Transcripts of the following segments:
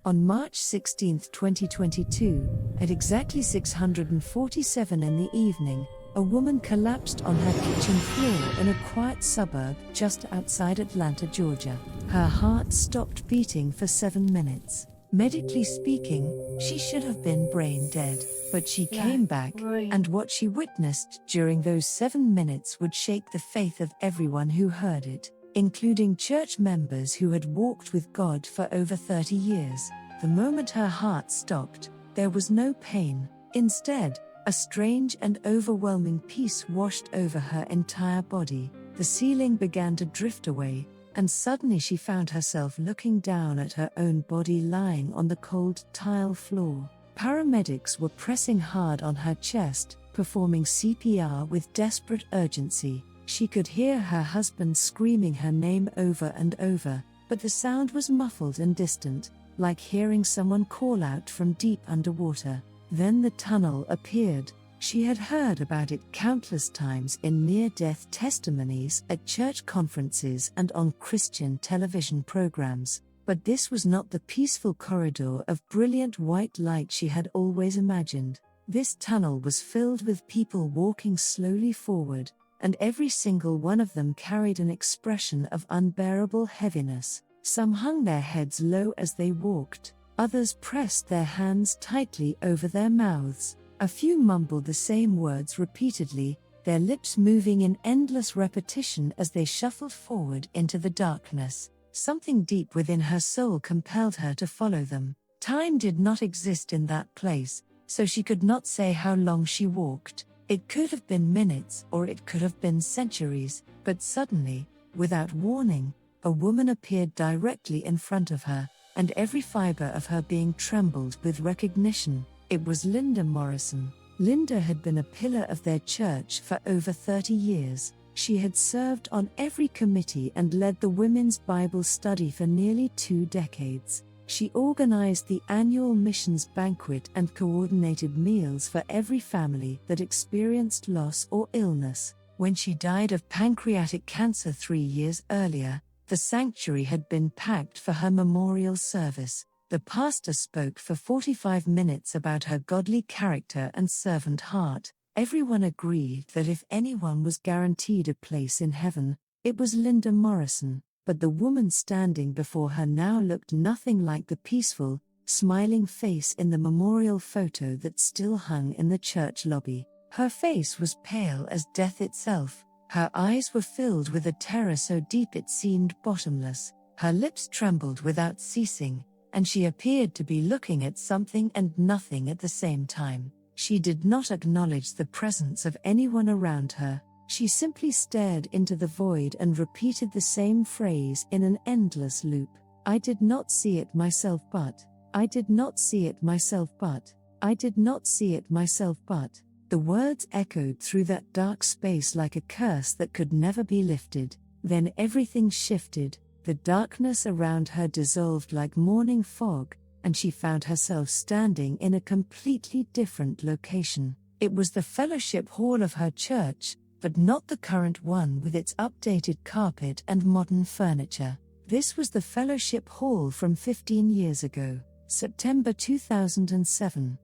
On March 16, 2022, at exactly 6:47 in the evening, a woman collapsed on her kitchen floor in a quiet suburb just outside Atlanta, Georgia. Her heart stopped beating for 7 minutes. Medically speaking, she should have been brain dead, but she came back, and what she witnessed during those 7 minutes would shake the faith of everyone who heard it, including church members who had walked with God for over 30 years. The moment her heart stopped, there was no pain. Instead, a strange and overwhelming peace washed over her entire body. The ceiling began to drift away, and suddenly she found herself looking down at her own body lying on the cold tile floor. Paramedics were pressing hard on her chest, performing CPR with desperate urgency. She could hear her husband screaming her name over and over, but the sound was muffled and distant, like hearing someone call out from deep underwater. Then the tunnel appeared. She had heard about it countless times in near-death testimonies at church conferences and on Christian television programs, but this was not the peaceful corridor of brilliant white light she had always imagined. This tunnel was filled with people walking slowly forward, and every single one of them carried an expression of unbearable heaviness. Some hung their heads low as they walked, others pressed their hands tightly over their mouths. A few mumbled the same words repeatedly, their lips moving in endless repetition as they shuffled forward into the darkness. Something deep within her soul compelled her to follow them. Time did not exist in that place, so she could not say how long she walked. It could have been minutes or it could have been centuries, but suddenly, without warning, a woman appeared directly in front of her, and every fiber of her being trembled with recognition. It was Linda Morrison. Linda had been a pillar of their church for over 30 years. She had served on every committee and led the women's Bible study for nearly 2 decades. She organized the annual missions banquet and coordinated meals for every family that experienced loss or illness. When she died of pancreatic cancer 3 years earlier, the sanctuary had been packed for her memorial service. The pastor spoke for 45 minutes about her godly character and servant heart. Everyone agreed that if anyone was guaranteed a place in heaven, it was Linda Morrison, but the woman standing before her now looked nothing like the peaceful, smiling face in the memorial photo that still hung in the church lobby. Her face was pale as death itself. Her eyes were filled with a terror so deep it seemed bottomless. Her lips trembled without ceasing, and she appeared to be looking at something and nothing at the same time. She did not acknowledge the presence of anyone around her. She simply stared into the void and repeated the same phrase in an endless loop. I did not see it myself but, I did not see it myself but, I did not see it myself but. The words echoed through that dark space like a curse that could never be lifted. Then everything shifted. The darkness around her dissolved like morning fog, and she found herself standing in a completely different location. It was the fellowship hall of her church, but not the current one with its updated carpet and modern furniture. This was the fellowship hall from 15 years ago, September 2007.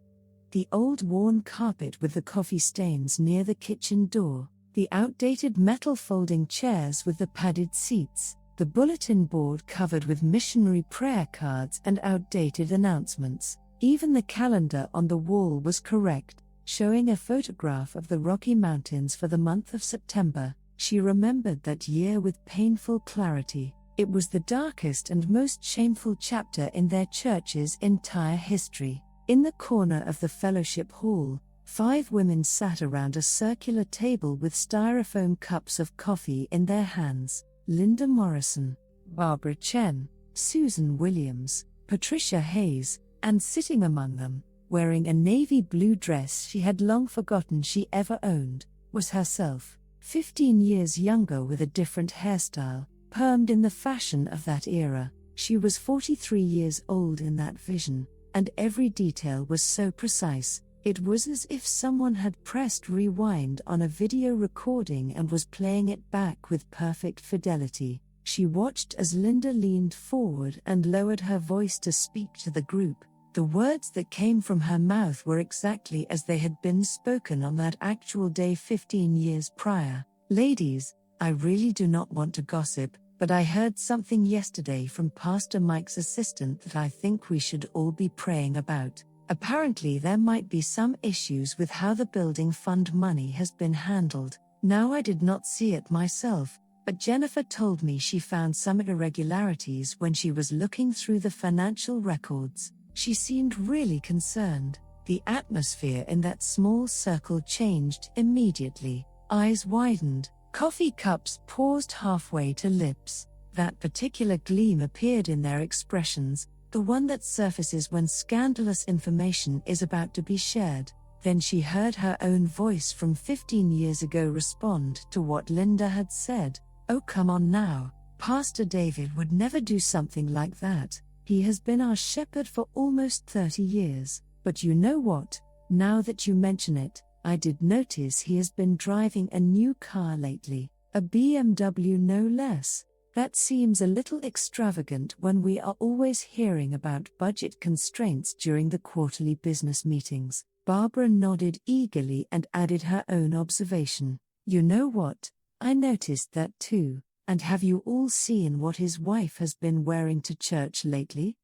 The old worn carpet with the coffee stains near the kitchen door, the outdated metal folding chairs with the padded seats, the bulletin board covered with missionary prayer cards and outdated announcements. Even the calendar on the wall was correct, showing a photograph of the Rocky Mountains for the month of September. She remembered that year with painful clarity. It was the darkest and most shameful chapter in their church's entire history. In the corner of the fellowship hall, 5 women sat around a circular table with styrofoam cups of coffee in their hands. Linda Morrison, Barbara Chen, Susan Williams, Patricia Hayes, and sitting among them, wearing a navy blue dress she had long forgotten she ever owned, was herself, 15 years younger with a different hairstyle, permed in the fashion of that era. She was 43 years old in that vision, and every detail was so precise. It was as if someone had pressed rewind on a video recording and was playing it back with perfect fidelity. She watched as Linda leaned forward and lowered her voice to speak to the group. The words that came from her mouth were exactly as they had been spoken on that actual day 15 years prior. "Ladies, I really do not want to gossip, but I heard something yesterday from Pastor Mike's assistant that I think we should all be praying about. Apparently there might be some issues with how the building fund money has been handled. Now, I did not see it myself, but Jennifer told me she found some irregularities when she was looking through the financial records. She seemed really concerned." The atmosphere in that small circle changed immediately. Eyes widened, coffee cups paused halfway to lips. That particular gleam appeared in their expressions, the one that surfaces when scandalous information is about to be shared. Then she heard her own voice from 15 years ago respond to what Linda had said. "Oh, come on now. Pastor David would never do something like that. He has been our shepherd for almost 30 years. But you know what? Now that you mention it, I did notice he has been driving a new car lately, a BMW no less. That seems a little extravagant when we are always hearing about budget constraints during the quarterly business meetings." Barbara nodded eagerly and added her own observation. "You know what? I noticed that too. And have you all seen what his wife has been wearing to church lately?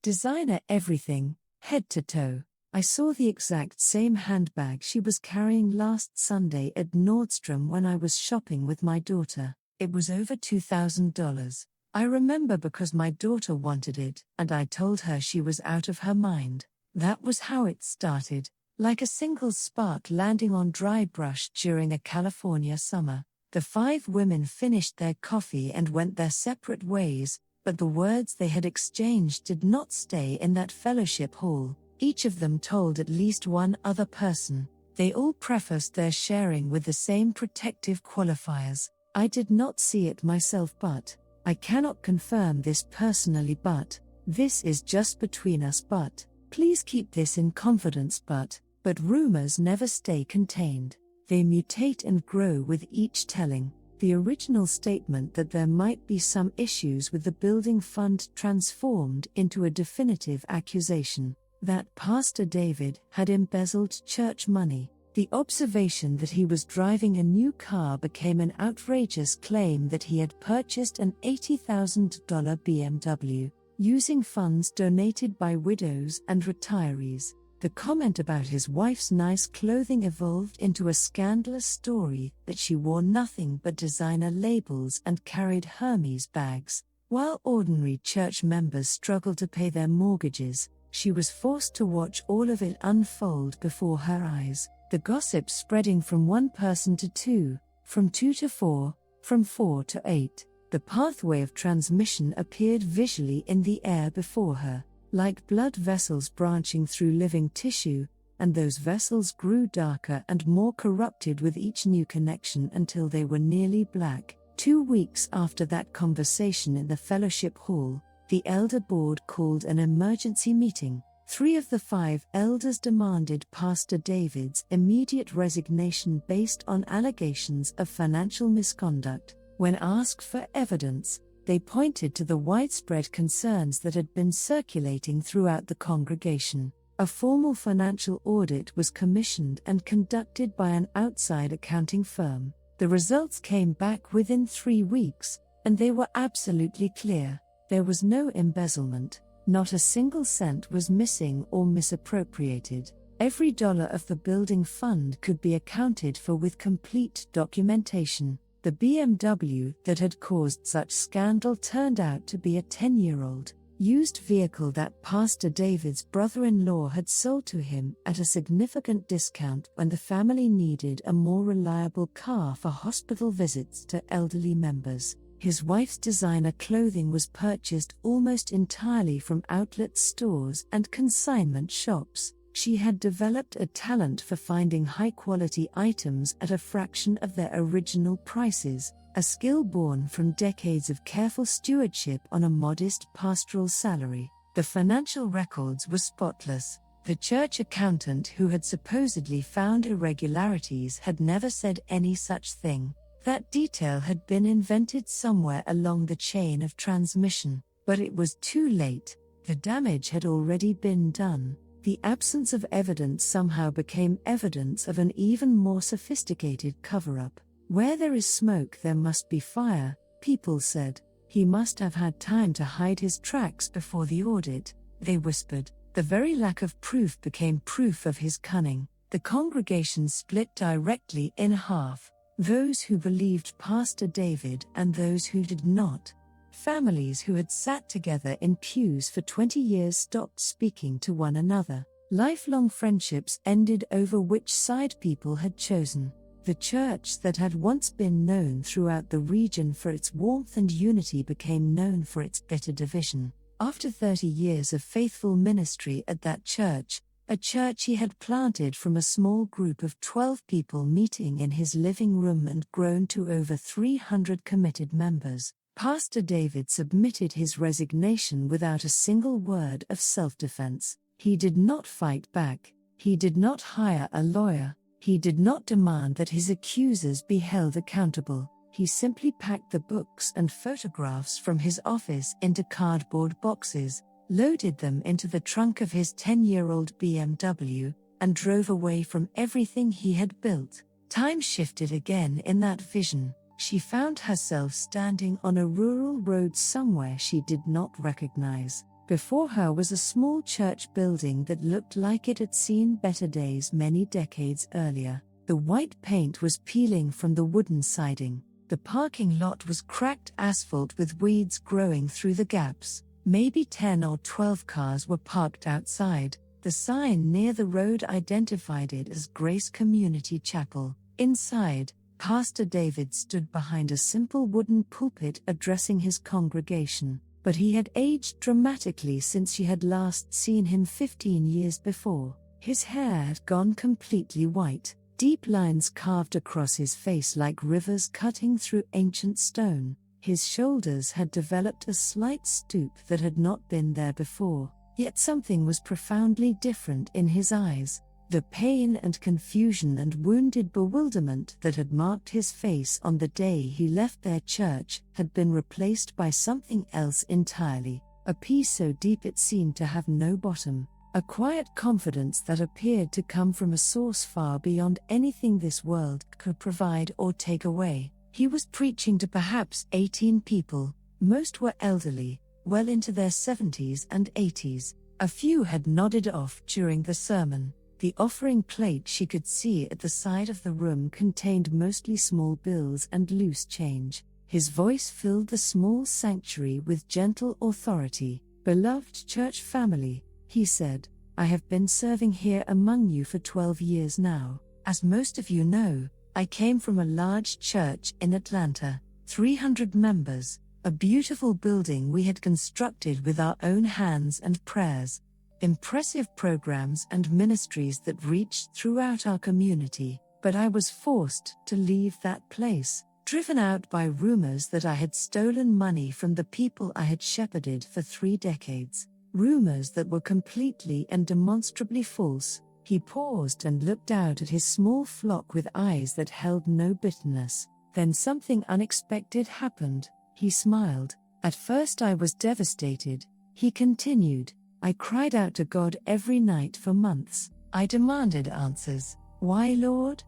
Designer everything, head to toe. I saw the exact same handbag she was carrying last Sunday at Nordstrom when I was shopping with my daughter. It was over $2,000. I remember because my daughter wanted it, and I told her she was out of her mind. That was how it started, like a single spark landing on dry brush during a California summer. The 5 women finished their coffee and went their separate ways, but the words they had exchanged did not stay in that fellowship hall. Each of them told at least one other person. They all prefaced their sharing with the same protective qualifiers. "I did not see it myself, but I cannot confirm this personally, but this is just between us, but please keep this in confidence, but rumors never stay contained. They mutate and grow with each telling." The original statement that there might be some issues with the building fund transformed into a definitive accusation that Pastor David had embezzled church money. The observation that he was driving a new car became an outrageous claim that he had purchased an $80,000 BMW, using funds donated by widows and retirees. The comment about his wife's nice clothing evolved into a scandalous story that she wore nothing but designer labels and carried Hermes bags. While ordinary church members struggled to pay their mortgages, she was forced to watch all of it unfold before her eyes. The gossip spreading from one person to 2, from 2 to 4, from 4 to 8. The pathway of transmission appeared visually in the air before her, like blood vessels branching through living tissue, and those vessels grew darker and more corrupted with each new connection until they were nearly black. 2 weeks after that conversation in the fellowship hall, the elder board called an emergency meeting. 3 of the 5 elders demanded Pastor David's immediate resignation based on allegations of financial misconduct. When asked for evidence, they pointed to the widespread concerns that had been circulating throughout the congregation. A formal financial audit was commissioned and conducted by an outside accounting firm. The results came back within 3 weeks, and they were absolutely clear. There was no embezzlement. Not a single cent was missing or misappropriated. Every dollar of the building fund could be accounted for with complete documentation. The BMW that had caused such scandal turned out to be a 10-year-old used vehicle that Pastor David's brother-in-law had sold to him at a significant discount when the family needed a more reliable car for hospital visits to elderly members. His wife's designer clothing was purchased almost entirely from outlet stores and consignment shops. She had developed a talent for finding high-quality items at a fraction of their original prices, a skill born from decades of careful stewardship on a modest pastoral salary. The financial records were spotless. The church accountant who had supposedly found irregularities had never said any such thing. That detail had been invented somewhere along the chain of transmission, but it was too late. The damage had already been done. The absence of evidence somehow became evidence of an even more sophisticated cover-up. Where there is smoke, there must be fire, people said. He must have had time to hide his tracks before the audit, they whispered. The very lack of proof became proof of his cunning. The congregation split directly in half. Those who believed Pastor David and those who did not. Families who had sat together in pews for 20 years stopped speaking to one another. Lifelong friendships ended over which side people had chosen. The church that had once been known throughout the region for its warmth and unity became known for its bitter division. After 30 years of faithful ministry at that church, a church he had planted from a small group of 12 people meeting in his living room and grown to over 300 committed members, Pastor David submitted his resignation without a single word of self-defense. He did not fight back. He did not hire a lawyer. He did not demand that his accusers be held accountable. He simply packed the books and photographs from his office into cardboard boxes, loaded them into the trunk of his 10-year-old BMW, and drove away from everything he had built. Time shifted again in that vision. She found herself standing on a rural road somewhere she did not recognize. Before her was a small church building that looked like it had seen better days many decades earlier. The white paint was peeling from the wooden siding. The parking lot was cracked asphalt with weeds growing through the gaps. Maybe 10 or 12 cars were parked outside. The sign near the road identified it as Grace Community Chapel. Inside, Pastor David stood behind a simple wooden pulpit addressing his congregation, but he had aged dramatically since she had last seen him 15 years before. His hair had gone completely white, deep lines carved across his face like rivers cutting through ancient stone. His shoulders had developed a slight stoop that had not been there before, yet something was profoundly different in his eyes. The pain and confusion and wounded bewilderment that had marked his face on the day he left their church had been replaced by something else entirely, a peace so deep it seemed to have no bottom, a quiet confidence that appeared to come from a source far beyond anything this world could provide or take away. He was preaching to perhaps 18 people. Most were elderly, well into their 70s and 80s. A few had nodded off during the sermon. The offering plate she could see at the side of the room contained mostly small bills and loose change. His voice filled the small sanctuary with gentle authority. "Beloved church family," he said, "I have been serving here among you for 12 years now. As most of you know, I came from a large church in Atlanta, 300 members, a beautiful building we had constructed with our own hands and prayers. Impressive programs and ministries that reached throughout our community, but I was forced to leave that place, driven out by rumors that I had stolen money from the people I had shepherded for 3 decades. Rumors that were completely and demonstrably false." He paused and looked out at his small flock with eyes that held no bitterness. Then something unexpected happened. He smiled. "At first I was devastated," he continued. "I cried out to God every night for months. I demanded answers. Why, Lord?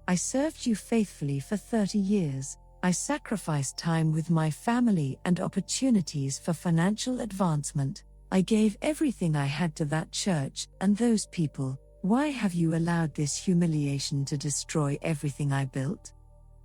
I served you faithfully for 30 years. I sacrificed time with my family and opportunities for financial advancement. I gave everything I had to that church and those people. Why have you allowed this humiliation to destroy everything I built?"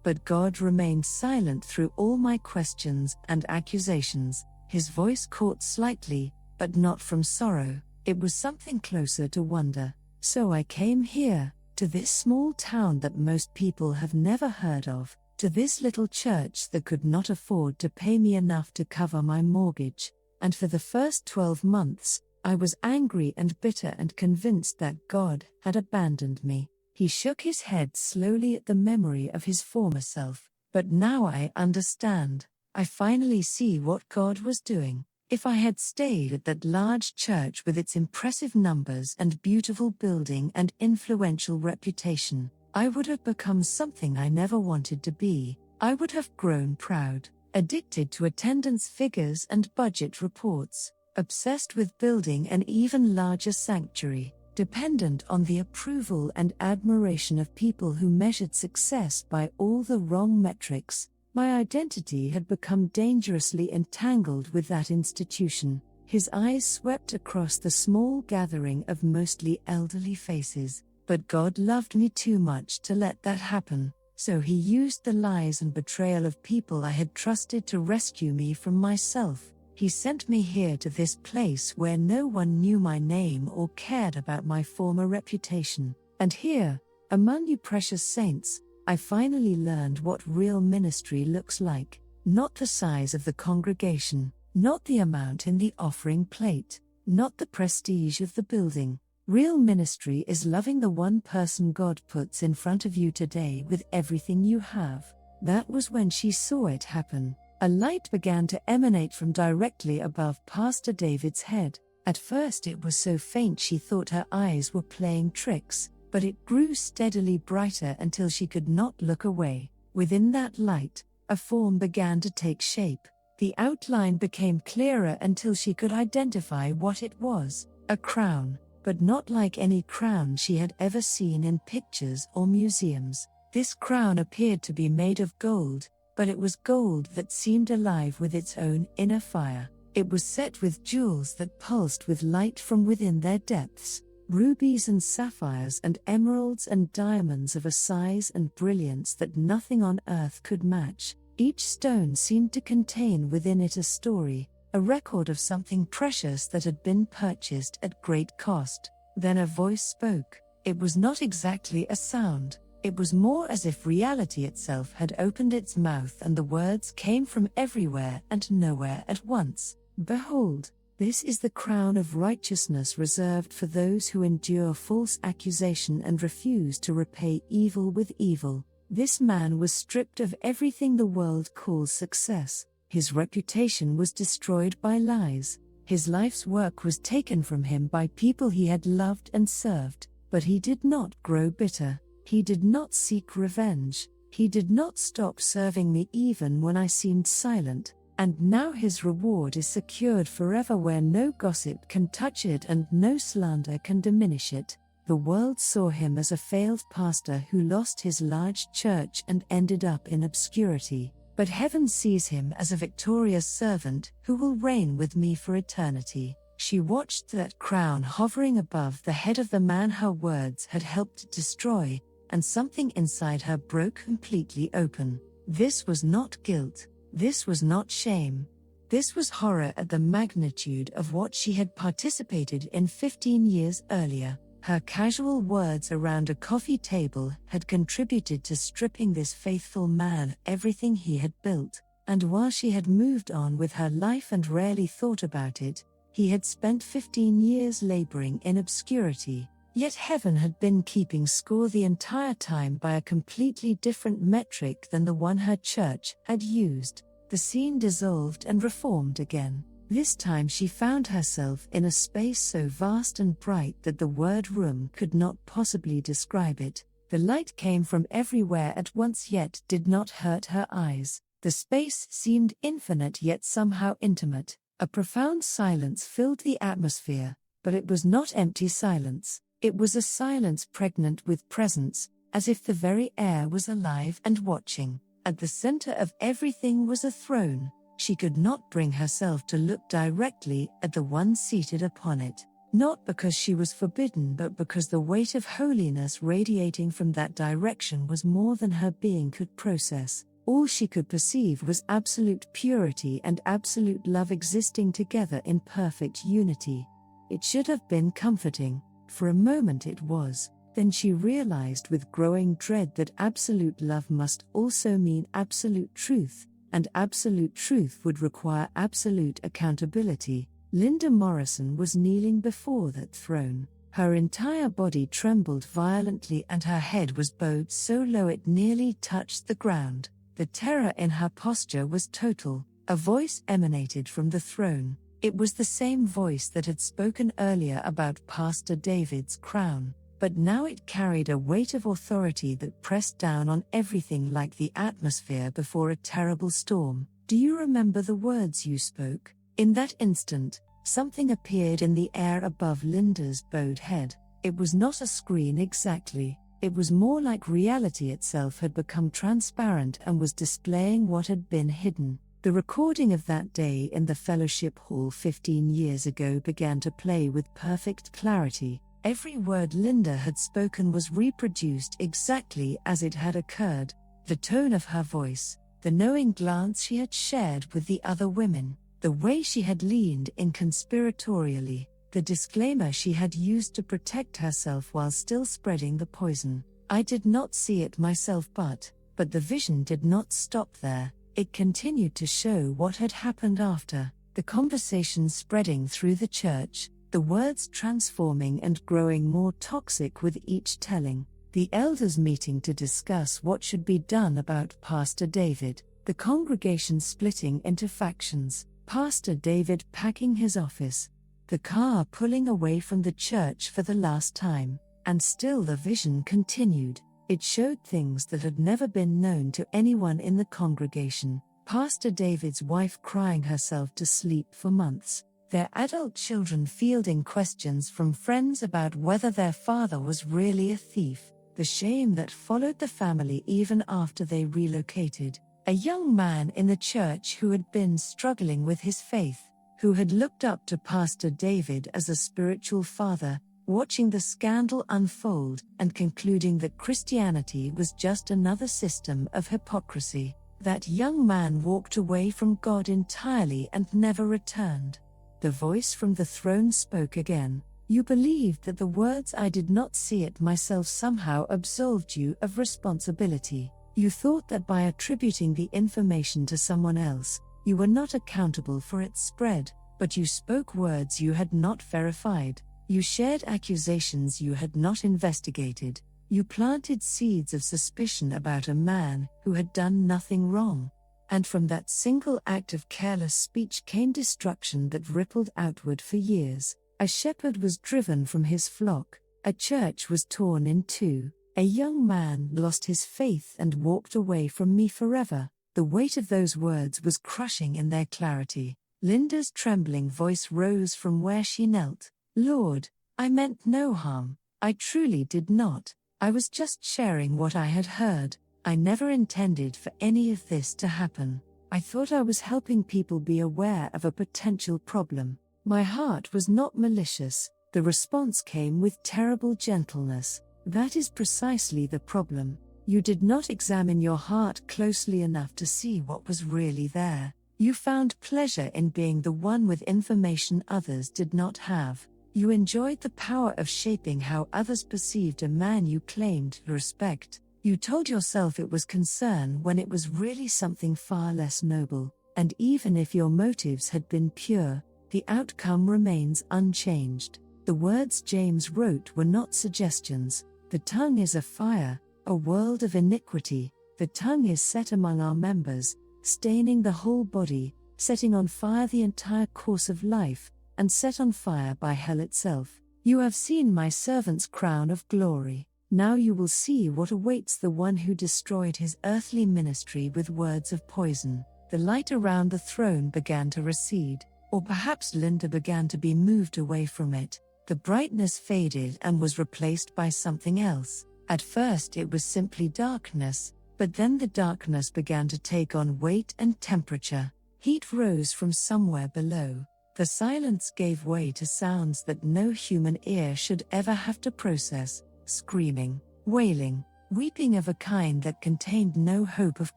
But God remained silent through all my questions and accusations. His voice caught slightly, but not from sorrow. It was something closer to wonder. "So I came here, to this small town that most people have never heard of, to this little church that could not afford to pay me enough to cover my mortgage. And for the first 12 months, I was angry and bitter and convinced that God had abandoned me." He shook his head slowly at the memory of his former self. "But now I understand. I finally see what God was doing. If I had stayed at that large church with its impressive numbers and beautiful building and influential reputation, I would have become something I never wanted to be. I would have grown proud, addicted to attendance figures and budget reports, obsessed with building an even larger sanctuary, dependent on the approval and admiration of people who measured success by all the wrong metrics. My identity had become dangerously entangled with that institution. His eyes swept across the small gathering of mostly elderly faces. But God loved me too much to let that happen, so He used the lies and betrayal of people I had trusted to rescue me from myself. He sent me here to this place where no one knew my name or cared about my former reputation. And here, among you precious saints, I finally learned what real ministry looks like. Not the size of the congregation, not the amount in the offering plate, not the prestige of the building. Real ministry is loving the one person God puts in front of you today with everything you have. That was when she saw it happen. A light began to emanate from directly above Pastor David's head. At first it was so faint she thought her eyes were playing tricks, but it grew steadily brighter until she could not look away. Within that light, a form began to take shape. The outline became clearer until she could identify what it was: a crown, but not like any crown she had ever seen in pictures or museums. This crown appeared to be made of gold, but it was gold that seemed alive with its own inner fire. It was set with jewels that pulsed with light from within their depths. Rubies and sapphires and emeralds and diamonds of a size and brilliance that nothing on earth could match. Each stone seemed to contain within it a story, a record of something precious that had been purchased at great cost. Then a voice spoke. It was not exactly a sound. It was more as if reality itself had opened its mouth and the words came from everywhere and nowhere at once. Behold, this is the crown of righteousness reserved for those who endure false accusation and refuse to repay evil with evil. This man was stripped of everything the world calls success. His reputation was destroyed by lies. His life's work was taken from him by people he had loved and served. But he did not grow bitter. He did not seek revenge. He did not stop serving me even when I seemed silent. And now his reward is secured forever, where no gossip can touch it and no slander can diminish it. The world saw him as a failed pastor who lost his large church and ended up in obscurity. But heaven sees him as a victorious servant who will reign with me for eternity. She watched that crown hovering above the head of the man her words had helped destroy, and something inside her broke completely open. This was not guilt. This was not shame. This was horror at the magnitude of what she had participated in 15 years earlier. Her casual words around a coffee table had contributed to stripping this faithful man of everything he had built, and while she had moved on with her life and rarely thought about it, he had spent 15 years laboring in obscurity. Yet heaven had been keeping score the entire time by a completely different metric than the one her church had used. The scene dissolved and reformed again. This time she found herself in a space so vast and bright that the word room could not possibly describe it. The light came from everywhere at once yet did not hurt her eyes. The space seemed infinite yet somehow intimate. A profound silence filled the atmosphere, but it was not empty silence. It was a silence pregnant with presence, as if the very air was alive and watching. At the center of everything was a throne. She could not bring herself to look directly at the one seated upon it, not because she was forbidden but because the weight of holiness radiating from that direction was more than her being could process. All she could perceive was absolute purity and absolute love existing together in perfect unity. It should have been comforting. For a moment it was. Then she realized with growing dread that absolute love must also mean absolute truth, and absolute truth would require absolute accountability. Linda Morrison was kneeling before that throne. Her entire body trembled violently and her head was bowed so low it nearly touched the ground. The terror in her posture was total. A voice emanated from the throne. It was the same voice that had spoken earlier about Pastor David's crown. but now it carried a weight of authority that pressed down on everything like the atmosphere before a terrible storm. Do you remember the words you spoke? In that instant, something appeared in the air above Linda's bowed head. It was not a screen exactly. It was more like reality itself had become transparent and was displaying what had been hidden. The recording of that day in the fellowship hall 15 years ago began to play with perfect clarity. Every word Linda had spoken was reproduced exactly as it had occurred. The tone of her voice, the knowing glance she had shared with the other women, the way she had leaned in conspiratorially, the disclaimer she had used to protect herself while still spreading the poison. I did not see it myself but the vision did not stop there. It continued to show what had happened after, the conversation spreading through the church, the words transforming and growing more toxic with each telling, the elders meeting to discuss what should be done about Pastor David, the congregation splitting into factions, Pastor David packing his office, the car pulling away from the church for the last time, and still the vision continued. It showed things that had never been known to anyone in the congregation. Pastor David's wife crying herself to sleep for months, their adult children fielding questions from friends about whether their father was really a thief, the shame that followed the family even after they relocated, a young man in the church who had been struggling with his faith, who had looked up to Pastor David as a spiritual father, watching the scandal unfold and concluding that Christianity was just another system of hypocrisy. That young man walked away from God entirely and never returned. The voice from the throne spoke again. You believed that the words I did not see it myself somehow absolved you of responsibility. You thought that by attributing the information to someone else, you were not accountable for its spread, but you spoke words you had not verified. You shared accusations you had not investigated. You planted seeds of suspicion about a man who had done nothing wrong. And from that single act of careless speech came destruction that rippled outward for years. A shepherd was driven from his flock. A church was torn in two. A young man lost his faith and walked away from me forever. The weight of those words was crushing in their clarity. Linda's trembling voice rose from where she knelt. Lord, I meant no harm. I truly did not. I was just sharing what I had heard. I never intended for any of this to happen. I thought I was helping people be aware of a potential problem. My heart was not malicious. The response came with terrible gentleness. That is precisely the problem. You did not examine your heart closely enough to see what was really there. You found pleasure in being the one with information others did not have. You enjoyed the power of shaping how others perceived a man you claimed to respect. You told yourself it was concern when it was really something far less noble. And even if your motives had been pure, the outcome remains unchanged. The words James wrote were not suggestions. The tongue is a fire, a world of iniquity. The tongue is set among our members, staining the whole body, setting on fire the entire course of life, and set on fire by hell itself. You have seen my servant's crown of glory. Now you will see what awaits the one who destroyed his earthly ministry with words of poison. The light around the throne began to recede, or perhaps Linda began to be moved away from it. The brightness faded and was replaced by something else. At first it was simply darkness, but then the darkness began to take on weight and temperature. Heat rose from somewhere below. The silence gave way to sounds that no human ear should ever have to process. Screaming, wailing, weeping of a kind that contained no hope of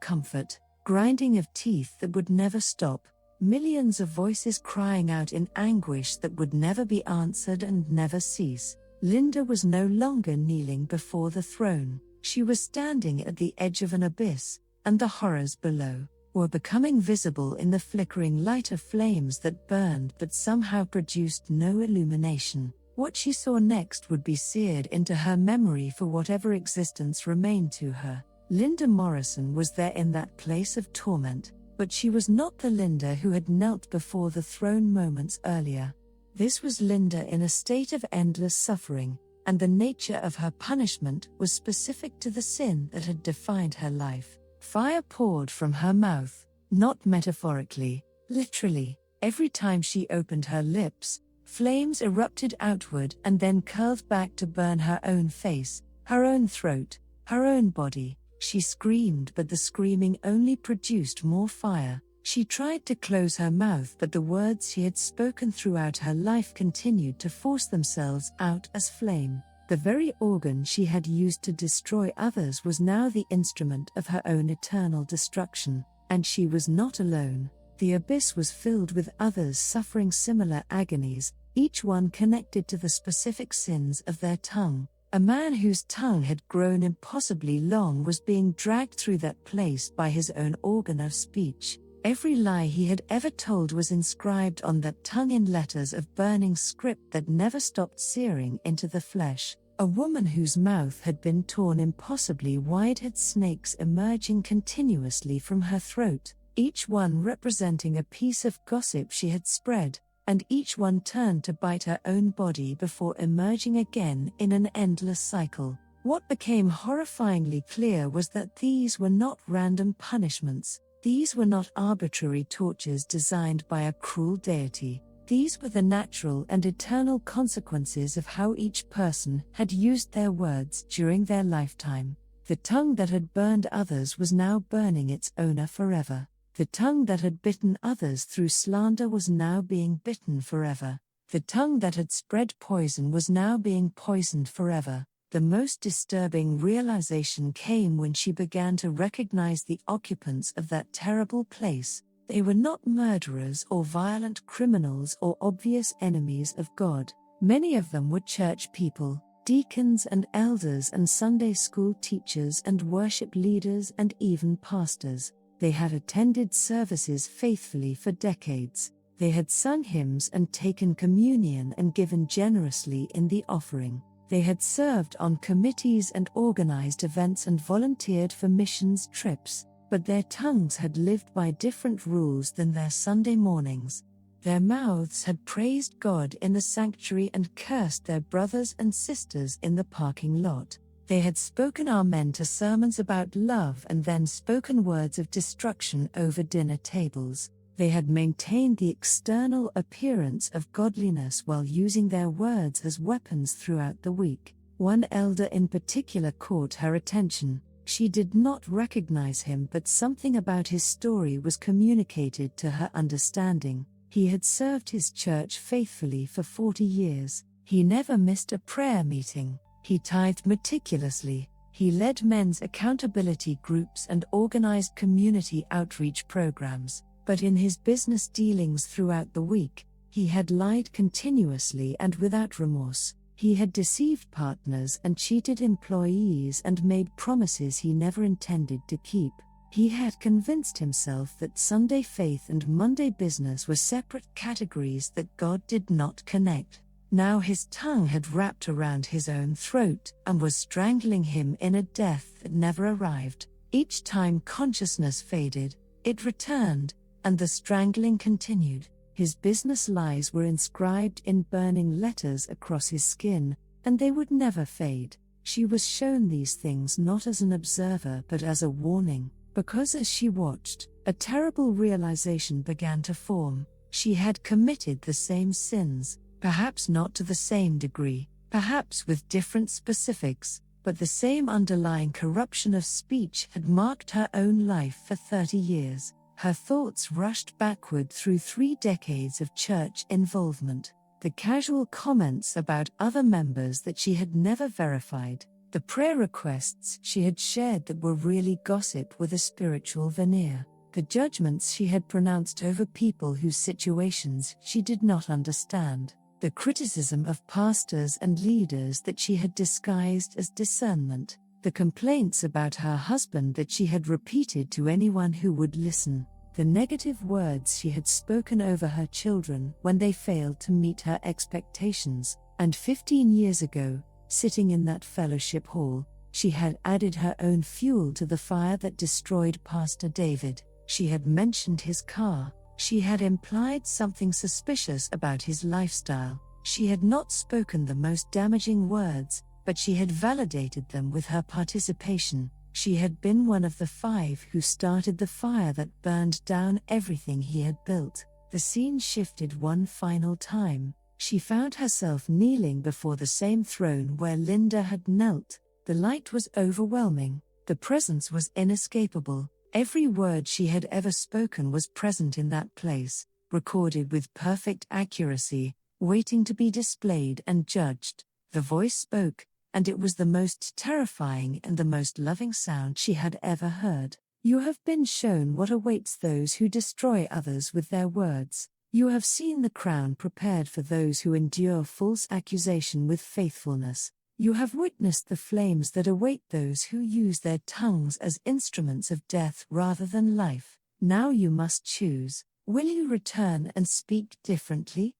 comfort, grinding of teeth that would never stop, millions of voices crying out in anguish that would never be answered and never cease. Linda was no longer kneeling before the throne. She was standing at the edge of an abyss, and the horrors below were becoming visible in the flickering light of flames that burned but somehow produced no illumination. What she saw next would be seared into her memory for whatever existence remained to her. Linda Morrison was there in that place of torment, but she was not the Linda who had knelt before the throne moments earlier. This was Linda in a state of endless suffering, and the nature of her punishment was specific to the sin that had defined her life. Fire poured from her mouth, not metaphorically, literally. Every time she opened her lips, flames erupted outward and then curled back to burn her own face, her own throat, her own body. She screamed, but the screaming only produced more fire. She tried to close her mouth, but the words she had spoken throughout her life continued to force themselves out as flame. The very organ she had used to destroy others was now the instrument of her own eternal destruction, and she was not alone. The abyss was filled with others suffering similar agonies, each one connected to the specific sins of their tongue. A man whose tongue had grown impossibly long was being dragged through that place by his own organ of speech. Every lie he had ever told was inscribed on that tongue in letters of burning script that never stopped searing into the flesh. A woman whose mouth had been torn impossibly wide had snakes emerging continuously from her throat, each one representing a piece of gossip she had spread, and each one turned to bite her own body before emerging again in an endless cycle. What became horrifyingly clear was that these were not random punishments. These were not arbitrary tortures designed by a cruel deity. These were the natural and eternal consequences of how each person had used their words during their lifetime. The tongue that had burned others was now burning its owner forever. The tongue that had bitten others through slander was now being bitten forever. The tongue that had spread poison was now being poisoned forever. The most disturbing realization came when she began to recognize the occupants of that terrible place. They were not murderers or violent criminals or obvious enemies of God. Many of them were church people, deacons and elders and Sunday school teachers and worship leaders and even pastors. They had attended services faithfully for decades. They had sung hymns and taken communion and given generously in the offering. They had served on committees and organized events and volunteered for missions trips, but their tongues had lived by different rules than their Sunday mornings. Their mouths had praised God in the sanctuary and cursed their brothers and sisters in the parking lot. They had spoken amen to sermons about love and then spoken words of destruction over dinner tables. They had maintained the external appearance of godliness while using their words as weapons throughout the week. One elder in particular caught her attention. She did not recognize him, but something about his story was communicated to her understanding. He had served his church faithfully for 40 years. He never missed a prayer meeting. He tithed meticulously. He led men's accountability groups and organized community outreach programs. But in his business dealings throughout the week, he had lied continuously and without remorse. He had deceived partners and cheated employees and made promises he never intended to keep. He had convinced himself that Sunday faith and Monday business were separate categories that God did not connect. Now his tongue had wrapped around his own throat and was strangling him in a death that never arrived. Each time consciousness faded, it returned, and the strangling continued. His business lies were inscribed in burning letters across his skin, and they would never fade. She was shown these things not as an observer but as a warning, because as she watched, a terrible realization began to form. She had committed the same sins, perhaps not to the same degree, perhaps with different specifics, but the same underlying corruption of speech had marked her own life for 30 years. Her thoughts rushed backward through 3 decades of church involvement. The casual comments about other members that she had never verified, the prayer requests she had shared that were really gossip with a spiritual veneer, the judgments she had pronounced over people whose situations she did not understand, the criticism of pastors and leaders that she had disguised as discernment, the complaints about her husband that she had repeated to anyone who would listen, the negative words she had spoken over her children when they failed to meet her expectations. And 15 years ago, sitting in that fellowship hall, she had added her own fuel to the fire that destroyed Pastor David. She had mentioned his car. She had implied something suspicious about his lifestyle. She had not spoken the most damaging words, but she had validated them with her participation. She had been one of the 5 who started the fire that burned down everything he had built. The scene shifted one final time. She found herself kneeling before the same throne where Linda had knelt. The light was overwhelming. The presence was inescapable. Every word she had ever spoken was present in that place, recorded with perfect accuracy, waiting to be displayed and judged. The voice spoke, and it was the most terrifying and the most loving sound she had ever heard. You have been shown what awaits those who destroy others with their words. You have seen the crown prepared for those who endure false accusation with faithfulness. You have witnessed the flames that await those who use their tongues as instruments of death rather than life. Now you must choose. Will you return and speak differently?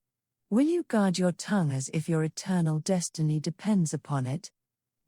Will you guard your tongue as if your eternal destiny depends upon it?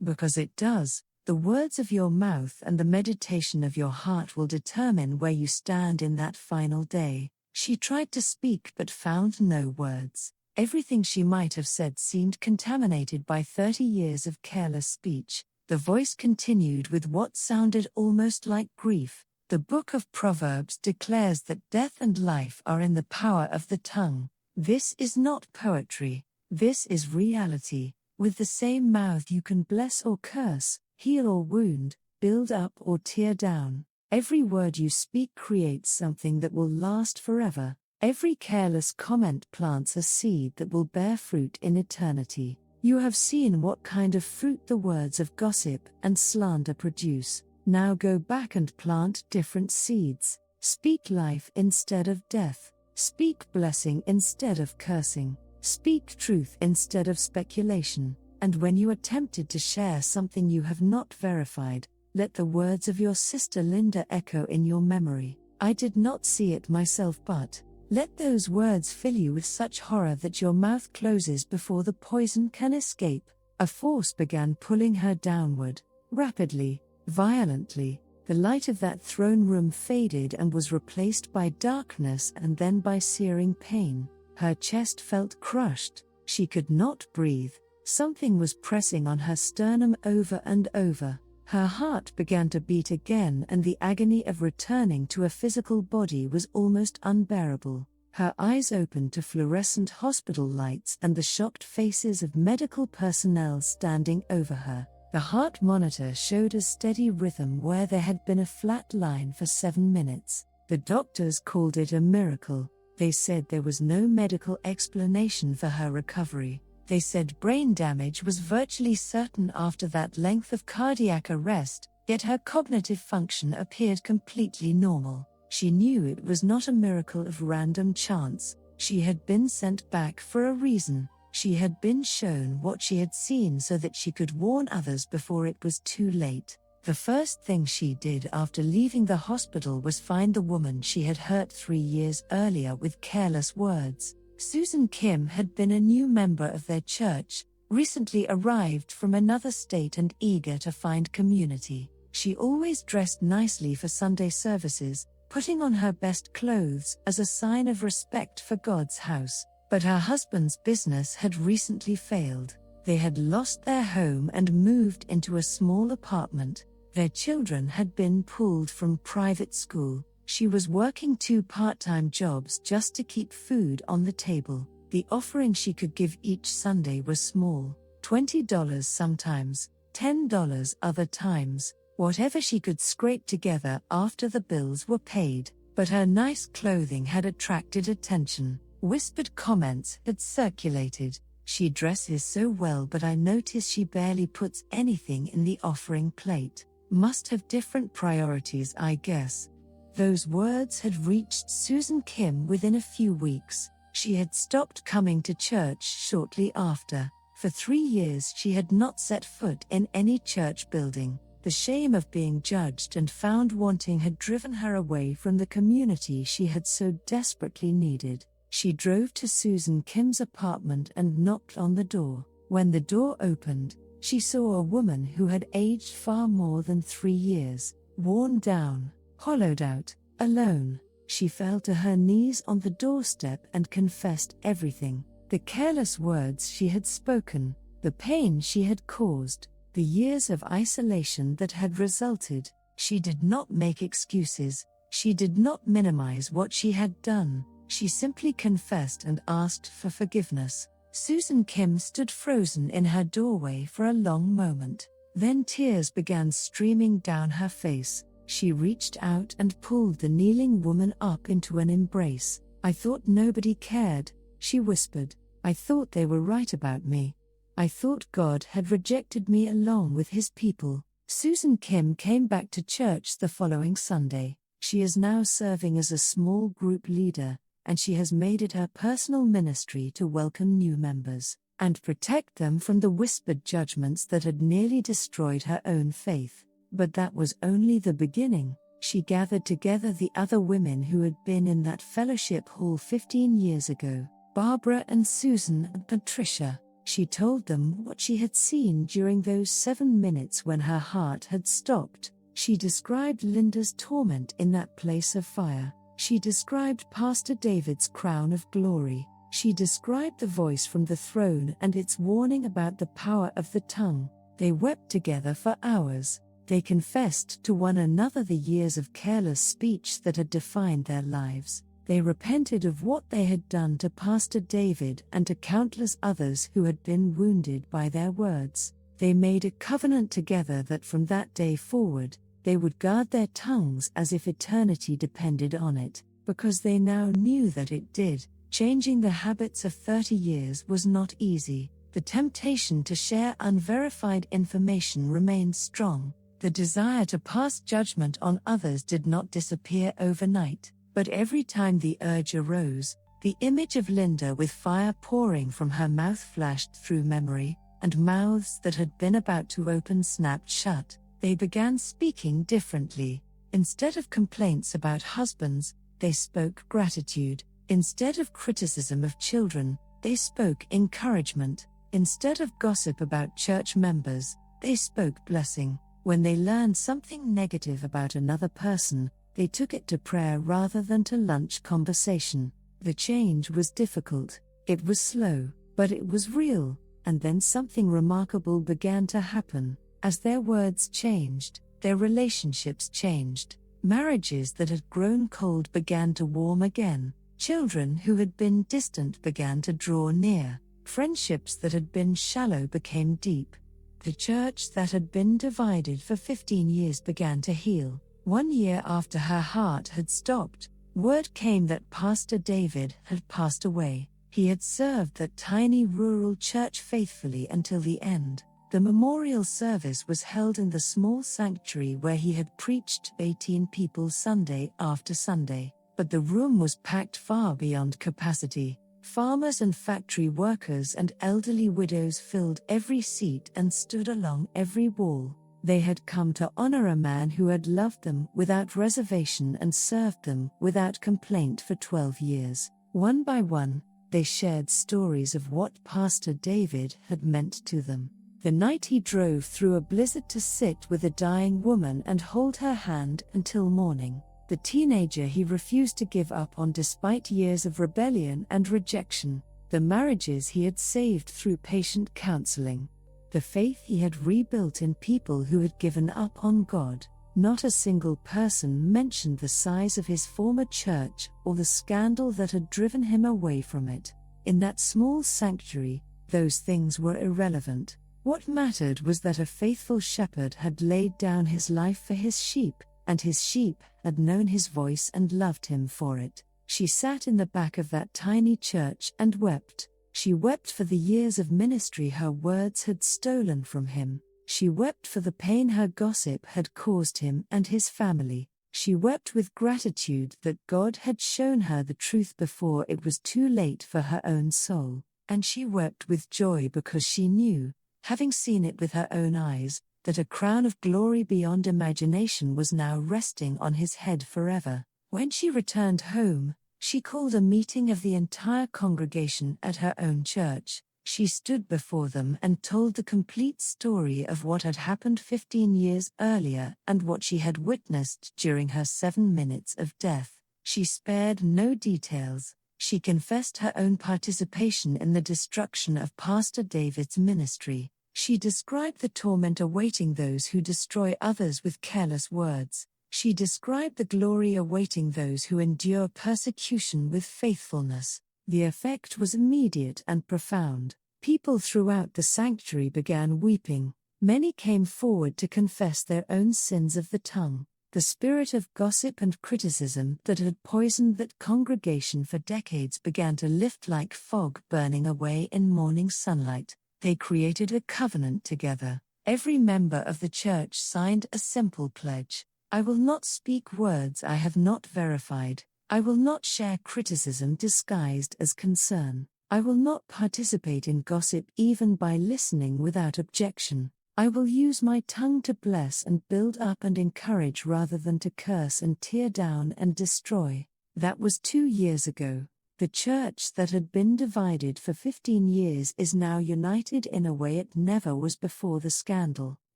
Because it does. The words of your mouth and the meditation of your heart will determine where you stand in that final day. She tried to speak but found no words. Everything she might have said seemed contaminated by 30 years of careless speech. The voice continued with what sounded almost like grief. The book of Proverbs declares that death and life are in the power of the tongue. This is not poetry. This is reality. With the same mouth you can bless or curse, heal or wound, build up or tear down. Every word you speak creates something that will last forever. Every careless comment plants a seed that will bear fruit in eternity. You have seen what kind of fruit the words of gossip and slander produce. Now go back and plant different seeds. Speak life instead of death. Speak blessing instead of cursing. Speak truth instead of speculation. And when you are tempted to share something you have not verified, let the words of your sister Linda echo in your memory. I did not see it myself, but let those words fill you with such horror that your mouth closes before the poison can escape. A force began pulling her downward, rapidly, violently. The light of that throne room faded and was replaced by darkness and then by searing pain. Her chest felt crushed. She could not breathe. Something was pressing on her sternum over and over. Her heart began to beat again, and the agony of returning to a physical body was almost unbearable. Her eyes opened to fluorescent hospital lights and the shocked faces of medical personnel standing over her. The heart monitor showed a steady rhythm where there had been a flat line for 7 minutes. The doctors called it a miracle. They said there was no medical explanation for her recovery. They said brain damage was virtually certain after that length of cardiac arrest, yet her cognitive function appeared completely normal. She knew it was not a miracle of random chance. She had been sent back for a reason. She had been shown what she had seen so that she could warn others before it was too late. The first thing she did after leaving the hospital was find the woman she had hurt 3 years earlier with careless words. Susan Kim had been a new member of their church, recently arrived from another state and eager to find community. She always dressed nicely for Sunday services, putting on her best clothes as a sign of respect for God's house. But her husband's business had recently failed. They had lost their home and moved into a small apartment. Their children had been pulled from private school. She was working 2 part-time jobs just to keep food on the table. The offering she could give each Sunday was small, $20 sometimes, $10 other times, whatever she could scrape together after the bills were paid. But her nice clothing had attracted attention. Whispered comments had circulated. She dresses so well, but I notice she barely puts anything in the offering plate. Must have different priorities, I guess. Those words had reached Susan Kim within a few weeks. She had stopped coming to church shortly after. For 3 years she had not set foot in any church building. The shame of being judged and found wanting had driven her away from the community she had so desperately needed. She drove to Susan Kim's apartment and knocked on the door. When the door opened, she saw a woman who had aged far more than 3 years, worn down, hollowed out, alone. She fell to her knees on the doorstep and confessed everything. The careless words she had spoken, the pain she had caused, the years of isolation that had resulted. She did not make excuses, she did not minimize what she had done, she simply confessed and asked for forgiveness. Susan Kim stood frozen in her doorway for a long moment. Then tears began streaming down her face. She reached out and pulled the kneeling woman up into an embrace. "I thought nobody cared," she whispered. "I thought they were right about me. I thought God had rejected me along with his people." Susan Kim came back to church the following Sunday. She is now serving as a small group leader, and she has made it her personal ministry to welcome new members and protect them from the whispered judgments that had nearly destroyed her own faith. But that was only the beginning. She gathered together the other women who had been in that fellowship hall 15 years ago, Barbara and Susan and Patricia. She told them what she had seen during those 7 minutes when her heart had stopped. She described Linda's torment in that place of fire. She described Pastor David's crown of glory. She described the voice from the throne and its warning about the power of the tongue. They wept together for hours. They confessed to one another the years of careless speech that had defined their lives. They repented of what they had done to Pastor David and to countless others who had been wounded by their words. They made a covenant together that from that day forward, they would guard their tongues as if eternity depended on it, because they now knew that it did. Changing the habits of 30 years was not easy. The temptation to share unverified information remained strong. The desire to pass judgment on others did not disappear overnight. But every time the urge arose, the image of Linda with fire pouring from her mouth flashed through memory, and mouths that had been about to open snapped shut. They began speaking differently. Instead of complaints about husbands, they spoke gratitude. Instead of criticism of children, they spoke encouragement. Instead of gossip about church members, they spoke blessing. When they learned something negative about another person, they took it to prayer rather than to lunch conversation. The change was difficult, it was slow, but it was real. And then something remarkable began to happen. As their words changed, their relationships changed. Marriages that had grown cold began to warm again. Children who had been distant began to draw near. Friendships that had been shallow became deep. The church that had been divided for 15 years began to heal. 1 year after her heart had stopped, word came that Pastor David had passed away. He had served that tiny rural church faithfully until the end. The memorial service was held in the small sanctuary where he had preached to 18 people Sunday after Sunday, but the room was packed far beyond capacity. Farmers and factory workers and elderly widows filled every seat and stood along every wall. They had come to honor a man who had loved them without reservation and served them without complaint for 12 years. One by one, they shared stories of what Pastor David had meant to them. The night he drove through a blizzard to sit with a dying woman and hold her hand until morning. The teenager he refused to give up on despite years of rebellion and rejection. The marriages he had saved through patient counseling. The faith he had rebuilt in people who had given up on God. Not a single person mentioned the size of his former church or the scandal that had driven him away from it. In that small sanctuary, those things were irrelevant. What mattered was that a faithful shepherd had laid down his life for his sheep, and his sheep had known his voice and loved him for it. She sat in the back of that tiny church and wept. She wept for the years of ministry her words had stolen from him. She wept for the pain her gossip had caused him and his family. She wept with gratitude that God had shown her the truth before it was too late for her own soul. And she wept with joy because she knew, having seen it with her own eyes, that a crown of glory beyond imagination was now resting on his head forever. When she returned home, she called a meeting of the entire congregation at her own church. She stood before them and told the complete story of what had happened 15 years earlier and what she had witnessed during her 7 minutes of death. She spared no details. She confessed her own participation in the destruction of Pastor David's ministry. She described the torment awaiting those who destroy others with careless words. She described the glory awaiting those who endure persecution with faithfulness. The effect was immediate and profound. People throughout the sanctuary began weeping. Many came forward to confess their own sins of the tongue. The spirit of gossip and criticism that had poisoned that congregation for decades began to lift like fog burning away in morning sunlight. They created a covenant together. Every member of the church signed a simple pledge. I will not speak words I have not verified. I will not share criticism disguised as concern. I will not participate in gossip even by listening without objection. I will use my tongue to bless and build up and encourage rather than to curse and tear down and destroy. That was 2 years ago. The church that had been divided for 15 years is now united in a way it never was before the scandal.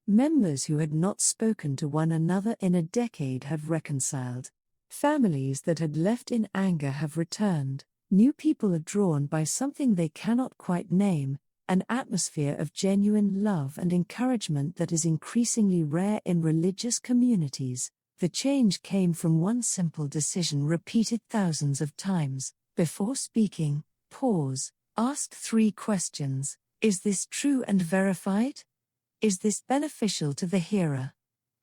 Members who had not spoken to one another in a decade have reconciled. Families that had left in anger have returned. New people are drawn by something they cannot quite name, an atmosphere of genuine love and encouragement that is increasingly rare in religious communities. The change came from one simple decision repeated thousands of times. Before speaking, pause, ask 3 questions. Is this true and verified? Is this beneficial to the hearer?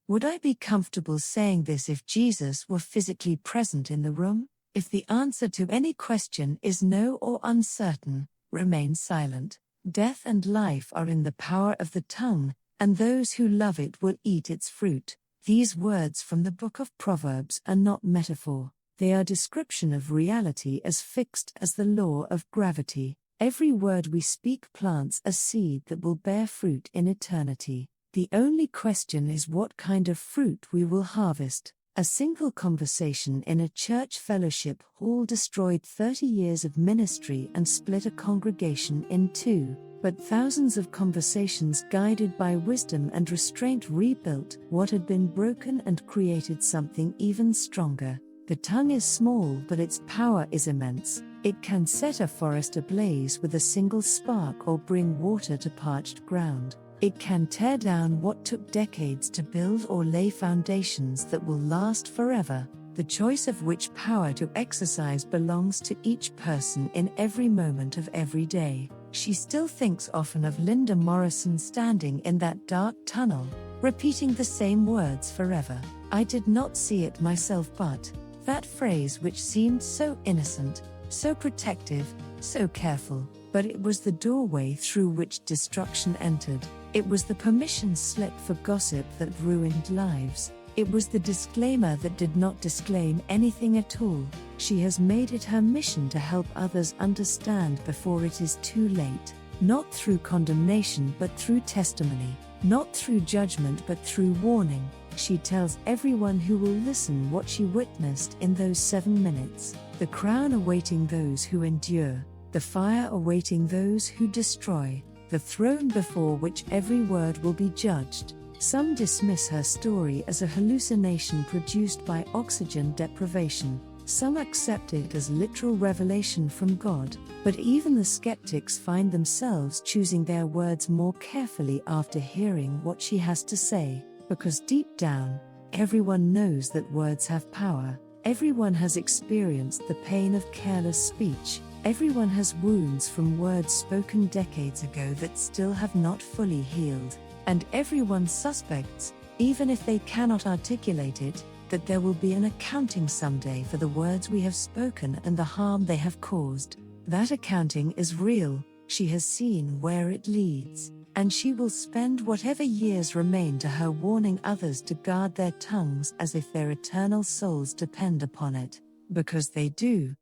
Would I be comfortable saying this if Jesus were physically present in the room? If the answer to any question is no or uncertain, remain silent. Death and life are in the power of the tongue, and those who love it will eat its fruit. These words from the book of Proverbs are not metaphor. They are description of reality as fixed as the law of gravity. Every word we speak plants a seed that will bear fruit in eternity. The only question is what kind of fruit we will harvest. A single conversation in a church fellowship hall destroyed 30 years of ministry and split a congregation in 2, but thousands of conversations guided by wisdom and restraint rebuilt what had been broken and created something even stronger. The tongue is small, but its power is immense. It can set a forest ablaze with a single spark or bring water to parched ground. It can tear down what took decades to build or lay foundations that will last forever. The choice of which power to exercise belongs to each person in every moment of every day. She still thinks often of Linda Morrison standing in that dark tunnel, repeating the same words forever. I did not see it myself, but that phrase which seemed so innocent, so protective, so careful, but it was the doorway through which destruction entered. It was the permission slip for gossip that ruined lives. It was the disclaimer that did not disclaim anything at all. She has made it her mission to help others understand before it is too late. Not through condemnation but through testimony. Not through judgment but through warning. She tells everyone who will listen what she witnessed in those 7 minutes. The crown awaiting those who endure. The fire awaiting those who destroy. The throne before which every word will be judged. Some dismiss her story as a hallucination produced by oxygen deprivation. Some accept it as literal revelation from God. But even the skeptics find themselves choosing their words more carefully after hearing what she has to say. Because deep down, everyone knows that words have power. Everyone has experienced the pain of careless speech. Everyone has wounds from words spoken decades ago that still have not fully healed. And everyone suspects, even if they cannot articulate it, that there will be an accounting someday for the words we have spoken and the harm they have caused. That accounting is real. She has seen where it leads, and she will spend whatever years remain to her warning others to guard their tongues as if their eternal souls depend upon it. Because they do.